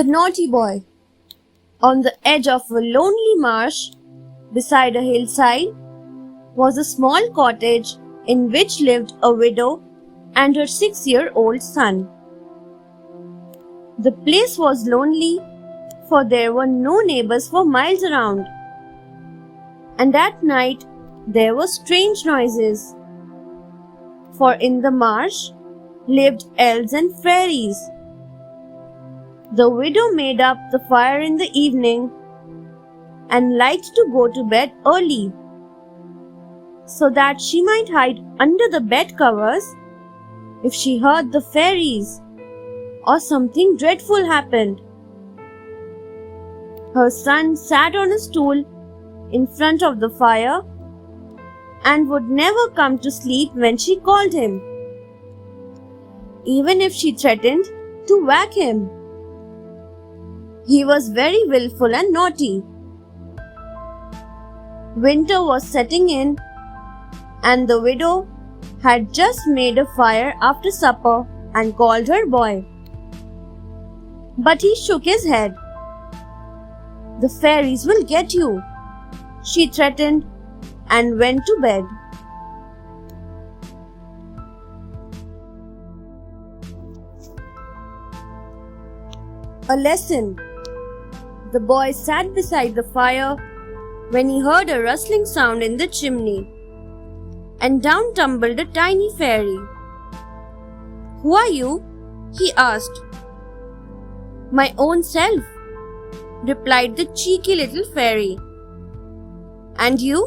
The naughty boy. On the edge of a lonely marsh, beside a hillside, was a small cottage in which lived a widow and her 6-year-old son. The place was lonely, for there were no neighbors for miles around. And at night there were strange noises, for in the marsh lived elves and fairies. The widow made up the fire in the evening and liked to go to bed early, so that she might hide under the bed covers if she heard the fairies or something dreadful happened. Her son sat on a stool in front of the fire and would never come to sleep when she called him, even if she threatened to whack him. He was very willful and naughty. Winter was setting in, and the widow had just made a fire after supper and called her boy. But he shook his head. "The fairies will get you," she threatened, and went to bed. A lesson. The boy sat beside the fire when he heard a rustling sound in the chimney, and down tumbled a tiny fairy. "Who are you?" he asked. "My own self," replied the cheeky little fairy. "And you?"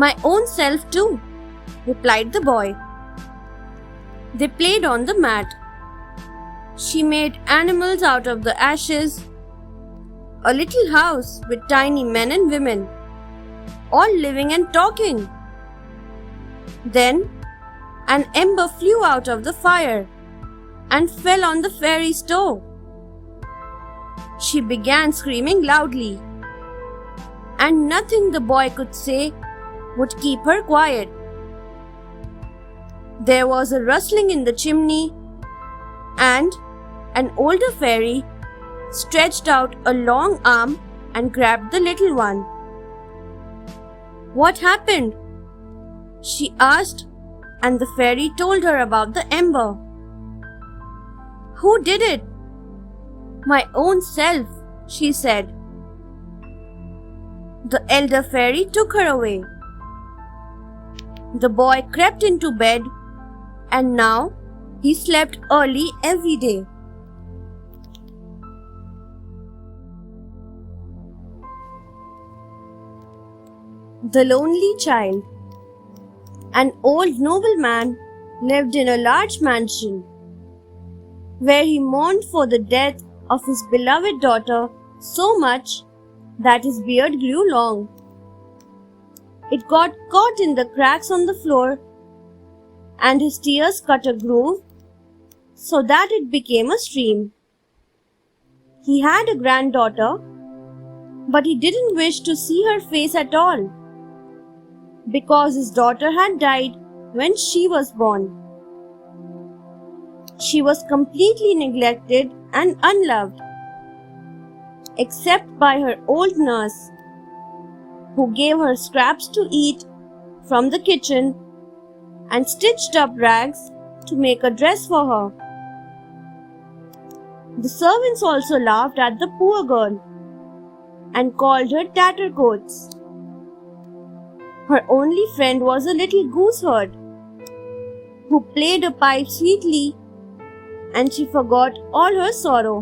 "My own self too," replied the boy. They played on the mat. She made animals out of the ashes, a little house with tiny men and women, all living and talking. Then an ember flew out of the fire and fell on the fairy's toe. She began screaming loudly, and nothing the boy could say would keep her quiet. There was a rustling in the chimney, and an older fairy stretched out a long arm and grabbed the little one. "What happened?" she asked, and the fairy told her about the ember. "Who did it?" "My own self," she said. The elder fairy took her away. The boy crept into bed, and now he slept early every day. The Lonely Child. An old nobleman lived in a large mansion, where he mourned for the death of his beloved daughter so much that his beard grew long. It got caught in the cracks on the floor, and his tears cut a groove so that it became a stream. He had a granddaughter, but he didn't wish to see her face at all, because his daughter had died when she was born. She was completely neglected and unloved, except by her old nurse, who gave her scraps to eat from the kitchen and stitched up rags to make a dress for her. The servants also laughed at the poor girl and called her Tattercoats. Her only friend was a little gooseherd, who played a pipe sweetly, and she forgot all her sorrow,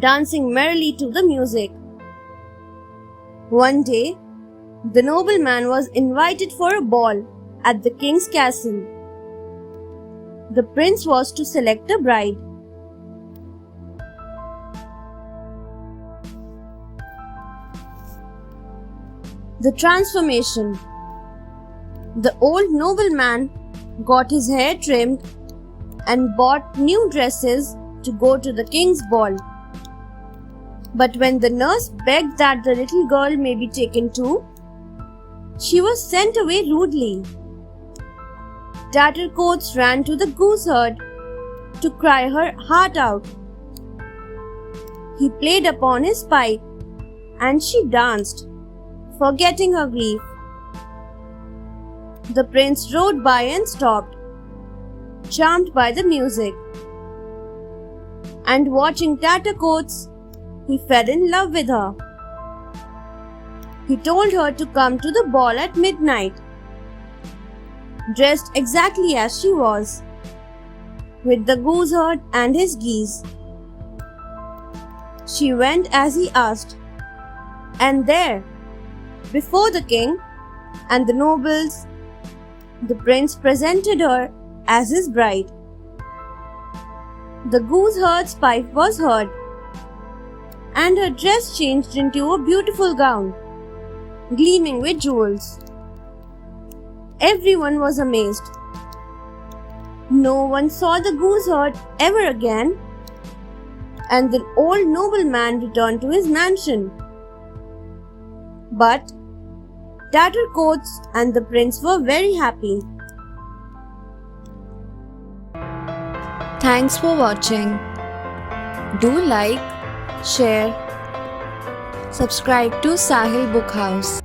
dancing merrily to the music. One day, the nobleman was invited for a ball at the king's castle. The prince was to select a bride. The transformation. The old nobleman got his hair trimmed and bought new dresses to go to the king's ball. But when the nurse begged that the little girl may be taken too, she was sent away rudely. Tattercoats ran to the gooseherd to cry her heart out He played upon his pipe and she danced, forgetting her grief. The prince rode by and stopped, charmed by the music. And watching Tattercoats, he fell in love with her. He told her to come to the ball at midnight, dressed exactly as she was, with the gooseherd and his geese. She went as he asked, and there, before the king and the nobles, the prince presented her as his bride. The gooseherd's pipe was heard, and her dress changed into a beautiful gown, gleaming with jewels. Everyone was amazed. No one saw the gooseherd ever again, and the old nobleman returned to his mansion. But Tattercoats and the prince were very happy. Thanks for watching. Do like, share, subscribe to Sahil Book House.